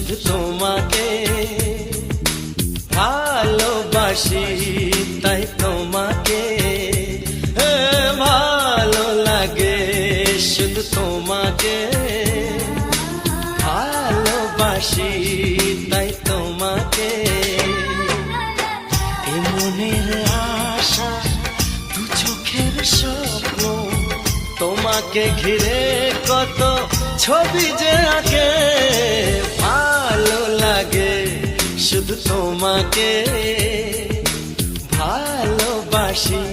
শুধু তোমাকে ভালোবাসি, তাই তোমাকে ভালো লাগে, শুধু তোমাকে ভালোবাসি, তাই তোমাকে। এ মনের আশা, দু চোখের স্বপ্ন, তোমাকে ঘিরে কত ছবি যে আঁকে, ভালো লাগে, শুধু তোমাকে ভালোবাসি।